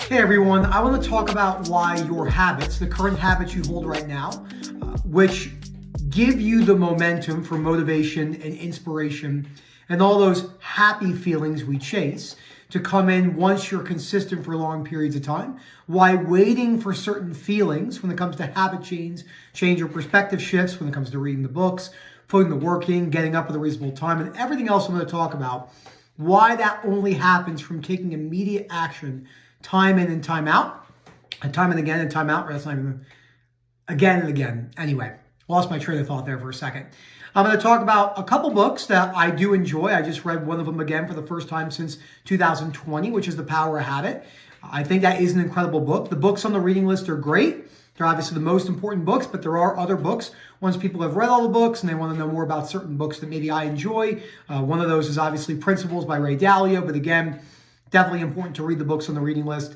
Hey everyone, I want to talk about why your habits, the current habits you hold right now, which give you the momentum for motivation and inspiration and all those happy feelings we chase to come in once you're consistent for long periods of time, why waiting for certain feelings when it comes to habit change or perspective shifts when it comes to reading the books, putting the work in, getting up at a reasonable time, and everything else I'm going to talk about, why that only happens from taking immediate action time in and time out, and time and again and time out, or that's not even again and again. Anyway, lost my train of thought there for a second. I'm going to talk about a couple books that I do enjoy. I just read one of them again for the first time since 2020, which is The Power of Habit. I think that is an incredible book. The books on the reading list are great. They're obviously the most important books, but there are other books. Once people have read all the books and they want to know more about certain books that maybe I enjoy, one of those is obviously Principles by Ray Dalio, but again, definitely important to read the books on the reading list.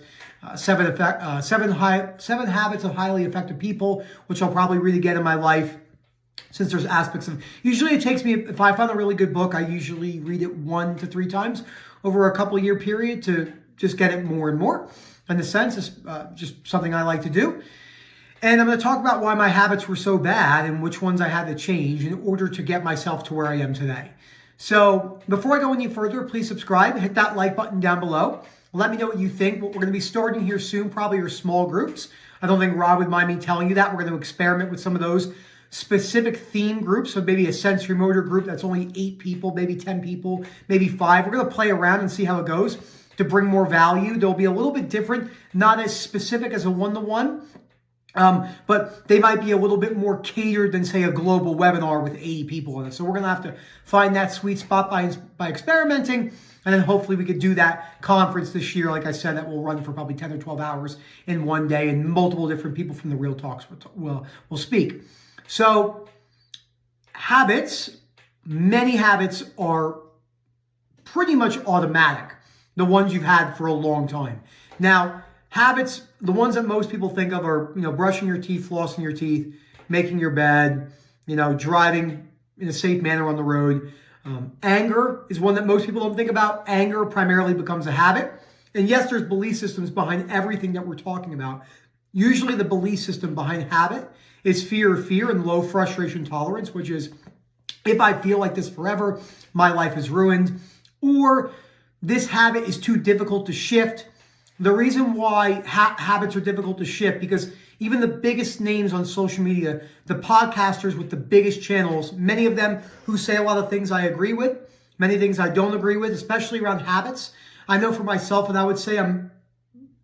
Seven Habits of Highly Effective People, which I'll probably read again in my life, since there's aspects of, usually it takes me, if I find a really good book, I usually read it 1 to 3 times over a couple year period to just get it more and more. In the sense, it's just something I like to do. And I'm going to talk about why my habits were so bad and which ones I had to change in order to get myself to where I am today. So before I go any further, please subscribe, hit that like button down below. Let me know what you think. What we're going to be starting here soon probably are small groups. I don't think Rob would mind me telling you that. We're going to experiment with some of those specific theme groups. So maybe a sensory motor group that's only 8 people, maybe 10 people, maybe 5. We're going to play around and see how it goes to bring more value. They'll be a little bit different, not as specific as a one-to-one. But they might be a little bit more catered than, say, a global webinar with 80 people in it. So we're going to have to find that sweet spot by experimenting. And then hopefully we could do that conference this year. Like I said, that will run for probably 10 or 12 hours in one day. And multiple different people from the Real Talks will speak. So habits, many habits are pretty much automatic. The ones you've had for a long time. Now, habits, the ones that most people think of are, brushing your teeth, flossing your teeth, making your bed, driving in a safe manner on the road. Anger is one that most people don't think about. Anger primarily becomes a habit. And yes, there's belief systems behind everything that we're talking about. Usually the belief system behind habit is fear of fear and low frustration tolerance, which is, if I feel like this forever, my life is ruined, or this habit is too difficult to shift. The reason why habits are difficult to shift, because even the biggest names on social media, the podcasters with the biggest channels, many of them who say a lot of things I agree with, many things I don't agree with, especially around habits. I know for myself, and I would say I'm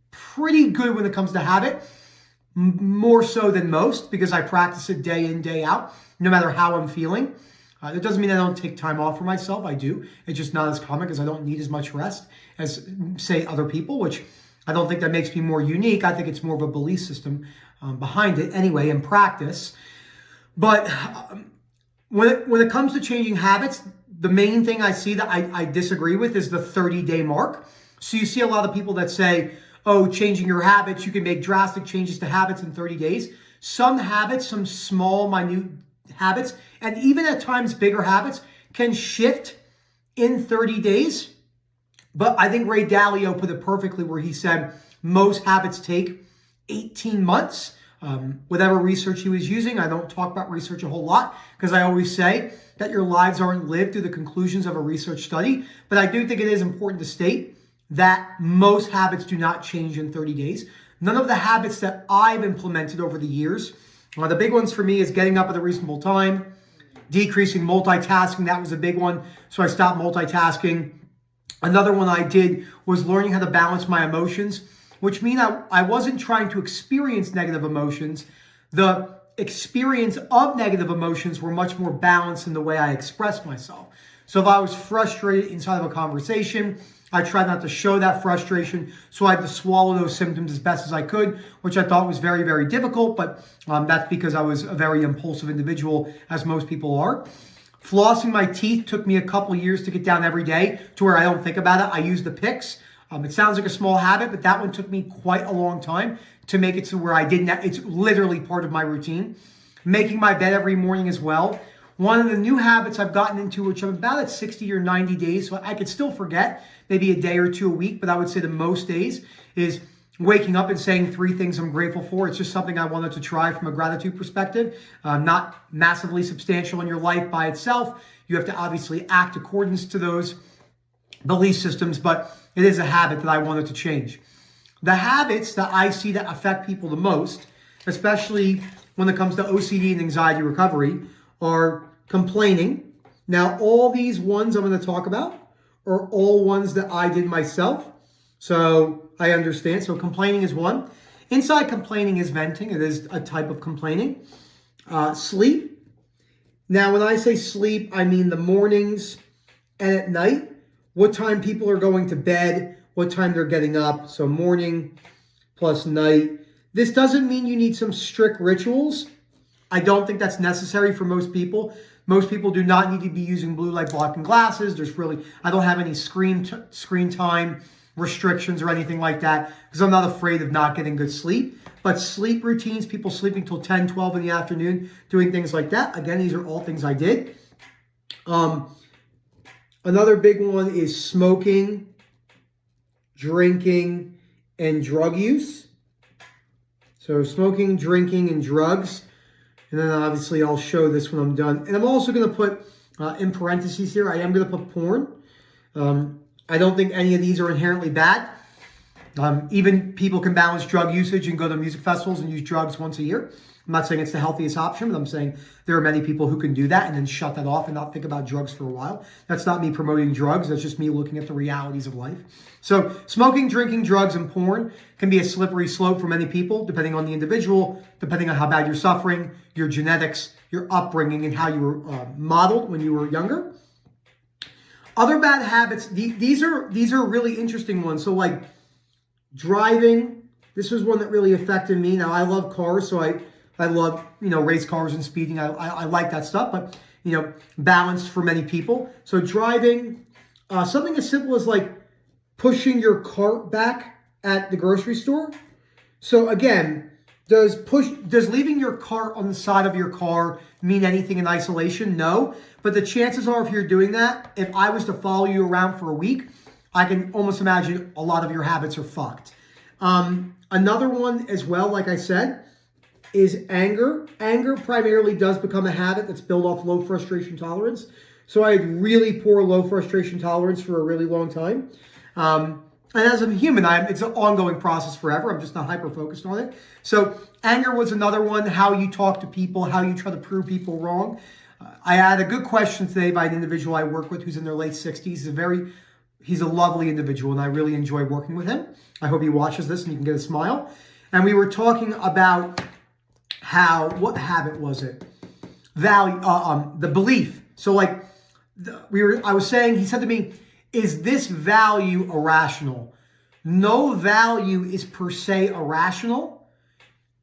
pretty good when it comes to habit, more so than most, because I practice it day in, day out, no matter how I'm feeling. That doesn't mean I don't take time off for myself. I do. It's just not as common because I don't need as much rest as, say, other people, which I don't think that makes me more unique. I think it's more of a belief system behind it anyway in practice. But when it comes to changing habits, the main thing I see that I disagree with is the 30-day mark. So you see a lot of people that say, oh, changing your habits, you can make drastic changes to habits in 30 days. Some habits, some small, minute habits, and even at times bigger habits can shift in 30 days. But I think Ray Dalio put it perfectly where he said most habits take 18 months. Whatever research he was using, I don't talk about research a whole lot because I always say that your lives aren't lived through the conclusions of a research study. But I do think it is important to state that most habits do not change in 30 days. None of the habits that I've implemented over the years, the big ones for me is getting up at a reasonable time, decreasing multitasking. That was a big one. So I stopped multitasking. Another one I did was learning how to balance my emotions, which means I wasn't trying to experience negative emotions. The experience of negative emotions were much more balanced in the way I expressed myself. So if I was frustrated inside of a conversation, I tried not to show that frustration, so I had to swallow those symptoms as best as I could, which I thought was very, very difficult, but that's because I was a very impulsive individual, as most people are. Flossing my teeth took me a couple of years to get down every day to where I don't think about it. I use the picks. It sounds like a small habit, but that one took me quite a long time to make it to where I didn't. It's literally part of my routine. Making my bed every morning as well. One of the new habits I've gotten into, which I'm about at 60 or 90 days, so I could still forget maybe a day or two a week, but I would say the most days, is waking up and saying 3 things I'm grateful for. It's just something I wanted to try from a gratitude perspective. Not massively substantial in your life by itself. You have to obviously act accordance to those belief systems, but it is a habit that I wanted to change. The habits that I see that affect people the most, especially when it comes to OCD and anxiety recovery, are complaining. Now, all these ones I'm going to talk about are all ones that I did myself. So I understand. So complaining is one. Inside complaining is venting. It is a type of complaining. Sleep. Now, when I say sleep, I mean the mornings and at night. What time people are going to bed, what time they're getting up. So morning plus night. This doesn't mean you need some strict rituals. I don't think that's necessary for most people. Most people do not need to be using blue light blocking glasses. I don't have any screen time restrictions or anything like that because I'm not afraid of not getting good sleep. But sleep routines, people sleeping till 10, 12 in the afternoon, doing things like that. Again, these are all things I did. Another big one is smoking, drinking, and drug use. So smoking, drinking, and drugs. And then obviously I'll show this when I'm done. And I'm also going to put in parentheses here, I am going to put porn. I don't think any of these are inherently bad. Even people can balance drug usage and go to music festivals and use drugs once a year. I'm not saying it's the healthiest option, but I'm saying there are many people who can do that and then shut that off and not think about drugs for a while. That's not me promoting drugs. That's just me looking at the realities of life. So smoking, drinking, drugs, and porn can be a slippery slope for many people, depending on the individual, depending on how bad you're suffering, your genetics, your upbringing, and how you were modeled when you were younger. Other bad habits, these are really interesting ones. So like driving, this was one that really affected me. Now I love cars, so I love, race cars and speeding. I like that stuff, but, balanced for many people. So driving, something as simple as like pushing your cart back at the grocery store. So again, does leaving your cart on the side of your car mean anything in isolation? No. But the chances are if you're doing that, if I was to follow you around for a week, I can almost imagine a lot of your habits are fucked. Another one as well, like I said, is anger. Anger primarily does become a habit that's built off low frustration tolerance. So I had really poor low frustration tolerance for a really long time. And as a human, it's an ongoing process forever. I'm just not hyper-focused on it. So anger was another one, how you talk to people, how you try to prove people wrong. I had a good question today by an individual I work with who's in their late 60s. He's a lovely individual, and I really enjoy working with him. I hope he watches this and you can get a smile. And we were talking about what habit was it? The belief. So like I was saying, he said to me, is this value irrational? No value is per se irrational.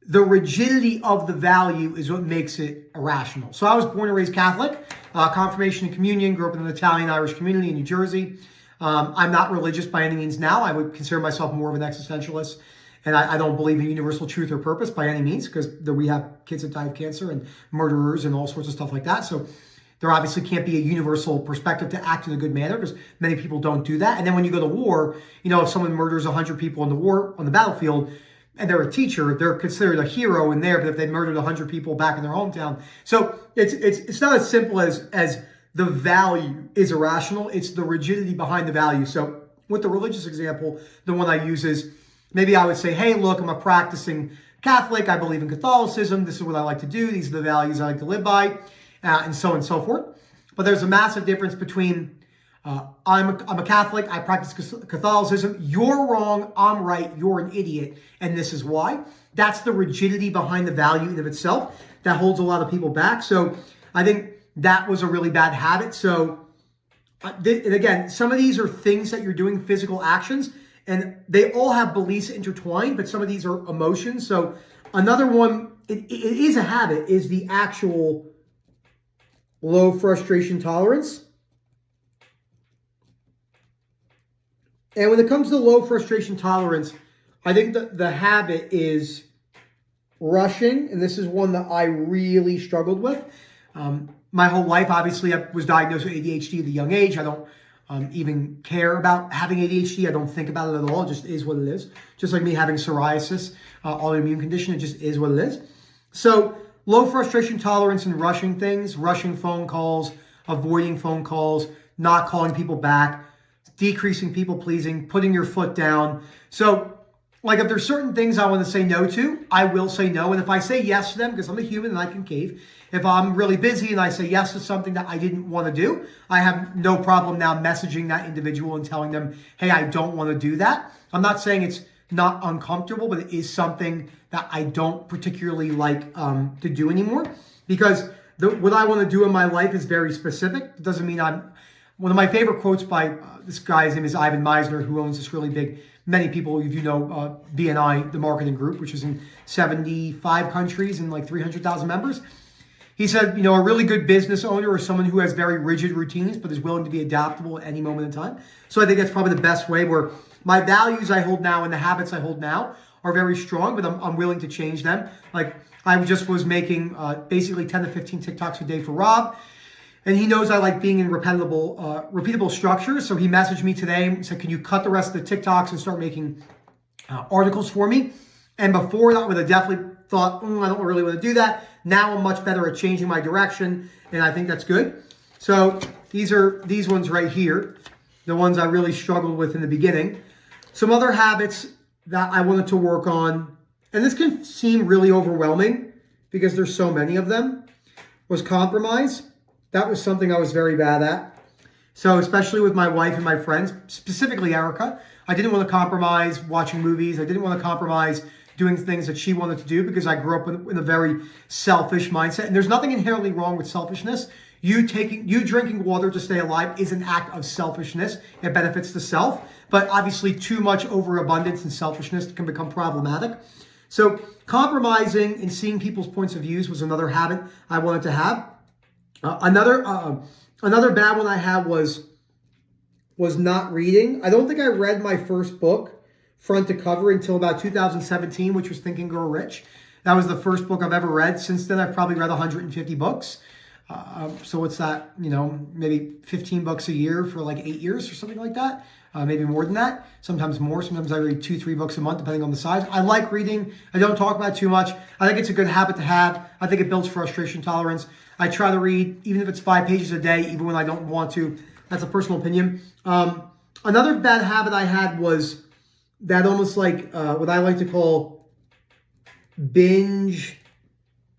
The rigidity of the value is what makes it irrational. So I was born and raised Catholic, confirmation and communion, grew up in an Italian-Irish community in New Jersey. I'm not religious by any means now. I would consider myself more of an existentialist. And I don't believe in universal truth or purpose by any means, because we have kids that die of cancer and murderers and all sorts of stuff like that. So there obviously can't be a universal perspective to act in a good manner, because many people don't do that. And then when you go to war, if someone murders 100 people in the war on the battlefield and they're a teacher, they're considered a hero in there. But if they murdered 100 people back in their hometown, so it's not as simple as the value is irrational. It's the rigidity behind the value. So with the religious example, the one I use is, maybe I would say, hey, look, I'm a practicing Catholic. I believe in Catholicism. This is what I like to do. These are the values I like to live by, and so on and so forth. But there's a massive difference between I'm a Catholic. I practice Catholicism. You're wrong. I'm right. You're an idiot. And this is why. That's the rigidity behind the value in of itself that holds a lot of people back. So I think that was a really bad habit. So, and again, some of these are things that you're doing, physical actions, and they all have beliefs intertwined, but some of these are emotions. So another one, it is a habit, is the actual low frustration tolerance. And when it comes to low frustration tolerance, I think the habit is rushing. And this is one that I really struggled with. My whole life, obviously, I was diagnosed with ADHD at a young age. I don't even care about having ADHD. I don't think about it at all. It just is what it is. Just like me having psoriasis, autoimmune condition, it just is what it is. So low frustration tolerance in rushing things, rushing phone calls, avoiding phone calls, not calling people back, decreasing people pleasing, putting your foot down. So like if there's certain things I want to say no to, I will say no. And if I say yes to them, because I'm a human and I can cave, if I'm really busy and I say yes to something that I didn't want to do, I have no problem now messaging that individual and telling them, hey, I don't want to do that. I'm not saying it's not uncomfortable, but it is something that I don't particularly like to do anymore, because what I want to do in my life is very specific. It doesn't mean one of my favorite quotes by this guy's name is Ivan Meisner, who owns this really big, many people, if you know, BNI, the marketing group, which is in 75 countries and like 300,000 members. He said, a really good business owner is someone who has very rigid routines, but is willing to be adaptable at any moment in time. So I think that's probably the best way, where my values I hold now and the habits I hold now are very strong, but I'm willing to change them. Like I just was making basically 10 to 15 TikToks a day for Rob. And he knows I like being in repeatable structures. So he messaged me today and said, can you cut the rest of the TikToks and start making articles for me? And before that, I would have definitely thought, I don't really want to do that. Now I'm much better at changing my direction, and I think that's good. So these are these ones right here, the ones I really struggled with in the beginning. Some other habits that I wanted to work on, and this can seem really overwhelming because there's so many of them, was compromise. That was something I was very bad at. So especially with my wife and my friends, specifically Erica, I didn't want to compromise watching movies. I didn't want to compromise doing things that she wanted to do because I grew up in a very selfish mindset. And there's nothing inherently wrong with selfishness. You drinking water to stay alive is an act of selfishness. It benefits the self, but obviously too much overabundance and selfishness can become problematic. So compromising and seeing people's points of views was another habit I wanted to have. Another bad one I had was not reading. I don't think I read my first book front to cover until about 2017, which was Think and Grow Rich. That was the first book I've ever read. Since then, I've probably read 150 books. So what's that? Maybe 15 books a year for like 8 years or something like that. Maybe more than that. Sometimes more. Sometimes I read 2-3 books a month, depending on the size. I like reading. I don't talk about it too much. I think it's a good habit to have. I think it builds frustration tolerance. I try to read, even if it's 5 pages a day, even when I don't want to. That's a personal opinion. Another bad habit I had was that almost like what I like to call binge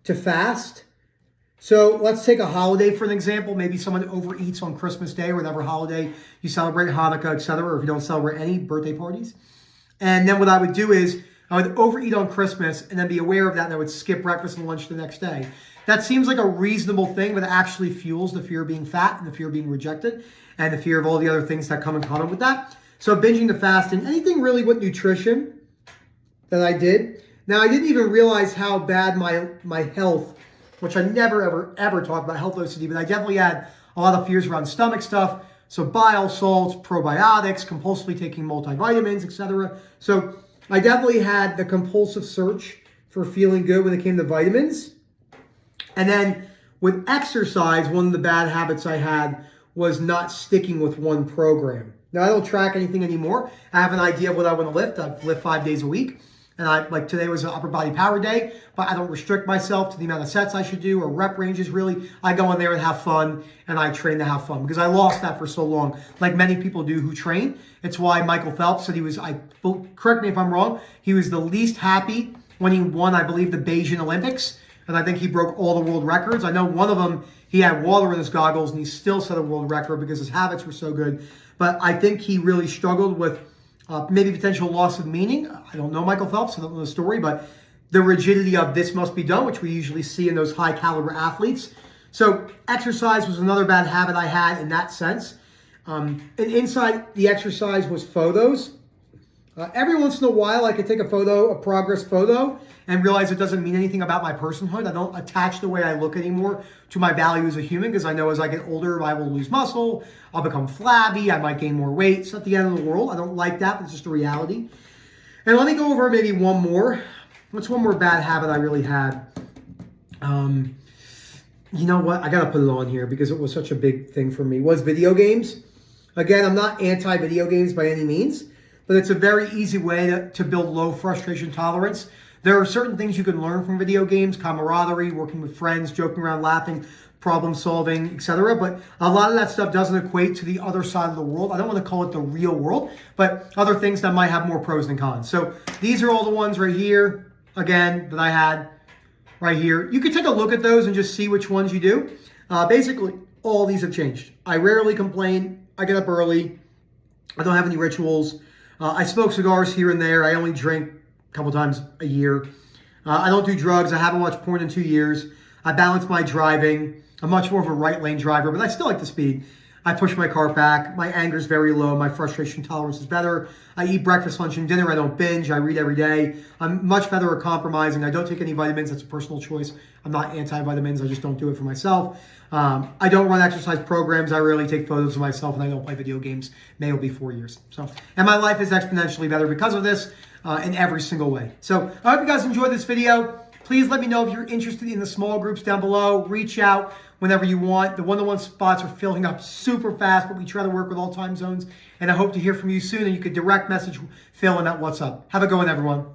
to fast. So let's take a holiday for an example. Maybe someone overeats on Christmas Day or whatever holiday you celebrate, Hanukkah, etc., or if you don't celebrate any birthday parties. And then what I would do is I would overeat on Christmas and then be aware of that, and I would skip breakfast and lunch the next day. That seems like a reasonable thing, but it actually fuels the fear of being fat and the fear of being rejected and the fear of all the other things that come in common with that. So binging the fasting, anything really with nutrition that I did. Now, I didn't even realize how bad my health, which I never, ever talk about health OCD, but I definitely had a lot of fears around stomach stuff. So bile salts, probiotics, compulsively taking multivitamins, etc. So I definitely had the compulsive search for feeling good when it came to vitamins. And then with exercise, one of the bad habits I had was not sticking with one program. Now, I don't track anything anymore. I have an idea of what I want to lift. I lift 5 days a week. And today was an upper body power day, but I don't restrict myself to the amount of sets I should do or rep ranges really. I go in there and have fun, and I train to have fun because I lost that for so long, like many people do who train. It's why Michael Phelps said correct me if I'm wrong, he was the least happy when he won, I believe, the Beijing Olympics. And I think he broke all the world records. I know one of them, he had water in his goggles and he still set a world record because his habits were so good. But I think he really struggled with maybe potential loss of meaning. I don't know Michael Phelps, I don't know the story, but the rigidity of this must be done, which we usually see in those high caliber athletes. So exercise was another bad habit I had in that sense. And inside the exercise was photos. Every once in a while, I could take a progress photo, and realize it doesn't mean anything about my personhood. I don't attach the way I look anymore to my value as a human, because I know as I get older, I will lose muscle, I'll become flabby, I might gain more weight. It's not the end of the world. I don't like that, but it's just a reality. And let me go over maybe one more. What's one more bad habit I really had? You know what? I got to put it on here because it was such a big thing for me. Was video games. Again, I'm not anti-video games by any means, but it's a very easy way to build low frustration tolerance. There are certain things you can learn from video games: camaraderie, working with friends, joking around, laughing, problem solving, etc. But a lot of that stuff doesn't equate to the other side of the world. I don't want to call it the real world, but other things that might have more pros than cons. So these are all the ones right here, again, that I had right here. You can take a look at those and just see which ones you do. Basically, all these have changed. I rarely complain. I get up early. I don't have any rituals. I smoke cigars here and there. I only drink a couple times a year. I don't do drugs. I haven't watched porn in 2 years. I balance my driving. I'm much more of a right lane driver, but I still like the speed. I push my car back. My anger is very low. My frustration tolerance is better. I eat breakfast, lunch, and dinner. I don't binge. I read every day. I'm much better at compromising. I don't take any vitamins. That's a personal choice. I'm not anti-vitamins. I just don't do it for myself. I don't run exercise programs. I rarely take photos of myself, and I don't play video games. May will be 4 years. And my life is exponentially better because of this in every single way. So I hope you guys enjoyed this video. Please let me know if you're interested in the small groups down below. Reach out whenever you want. The one-on-one spots are filling up super fast, but we try to work with all time zones. And I hope to hear from you soon, and you can direct message Phil and that what's up. Have a good one, everyone.